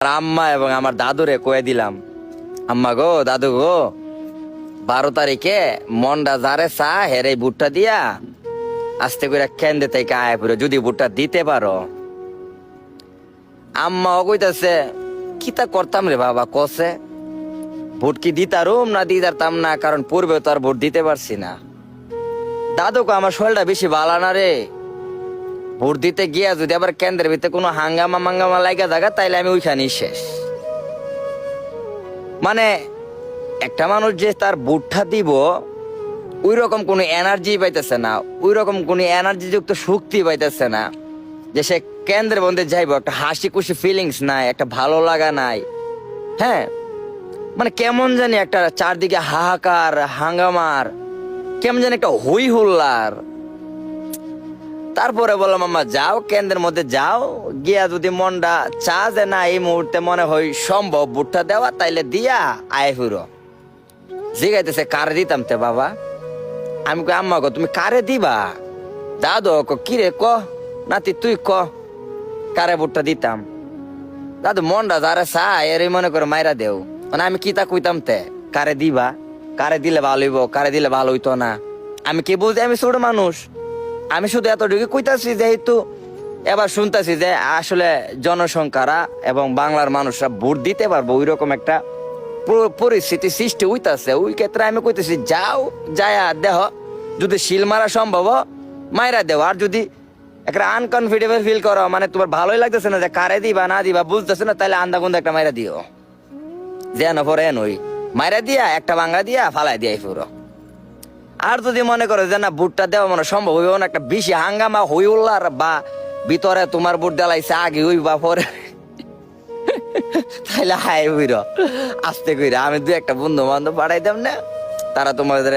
আম্মা এবং আমার দাদুরে কয়ে দিলাম, আম্মা গো দাদু গো 12 তারিখে মন্ডা যারে চা হেরে ভুট্টা দিয়া আস্তে করে কেন্দ্রে থেকে আয় পুরো যদি ভুট্টা দিতে পারো। আম্মা কইতাছে কিতা করতাম রে বাবা, কসে ভোট কি দিতারুম না দিতারতাম না, কারণ পূর্বে তো আর ভোট দিতে পারছি না। দাদুকে আমার শরীরটা বেশি ভালো না রে, ভোট দিতে গিয়া যদি আবার কেন্দ্রের ভিতরে কোনো হাঙ্গামা মাঙ্গামা লাগা থাকা তাইলে আমি ওইখানেই শেষ। মানে একটা মানুষ যে তার ভোটটা দিব ওই রকম কোনো এনার্জি পাইতেছে না, ওই রকম কোনো এনার্জি যুক্ত শক্তি পাইতেছে না যে সে কেন্দ্রের মধ্যে যাইব, একটা হাসি খুশি ফিলিংস নাই, একটা ভালো লাগা নাই। হ্যাঁ, মানে কেমন জানি একটা চারদিকে হাহাকার হাঙ্গামার, কেমন জানি একটা হই হুল্লার। তারপরে বললাম আম্মা যাও কেন্দ্রের মধ্যে যাও, গিয়া যদি মনটা চা যে না এই মুহূর্তে মনে হয় সম্ভব ভুট্টা দেওয়া তাইলে দিয়া আয় হুরো। জিগাইতেছে কারে দিতাম তে বাবা? আমি কই আম্মা গো তুমি কারে দিবা? দাদু কিরে ক নাতি তুই ক কারে ভুট্টা দিতাম? দাদু মনটা যারে চা এর মনে করে মাইরা দেও। মানে আমি কি তা কইতাম তে কারে দিবা, কারে দিলে ভালো হইব, কারে দিলে ভালো হইতো না। আমি কি বলছি, আমি ছোট মানুষ, আমি শুধু এতটুকু কইতাছি যেহেতু এবার শুনতেছি যে আসলে জনসংখ্যারা এবং বাংলার মানুষরা ভোট দিতে পারবো ওই রকম একটা পরিস্থিতি সৃষ্টি হইতাছে। ওই ক্ষেত্রে আমি কইতেছি যাও যায়া দেহ, যদি শিল মারা সম্ভব মাইরা দেও। আর যদি একটা আনকনফিডেবল ফিল করো, মানে তোমার ভালোই লাগতেছে না যে কারে দিবা না দিবা বুঝতেছে না, তাহলে আন্দা গুন্দা একটা মাইরা দিও, যেন পরে নই মাইরা দিয়া একটা ভাঙ্গা দিয়া ফালাই দিয়া পুরো। আর যদি মনে করো যে না ভোটটা দেওয়া মানে সম্ভব হইব না, একটা বেশি হাঙ্গামা হই উল্লার বা ভিতরে তোমার ভোট দেলাইছে আগে হই বা পরে, তাইলে হাই হইর আস্তে কইরা আমি 2-1 বন্ধু বান্ধব পাঠাই দেব না, তারা তোমাদের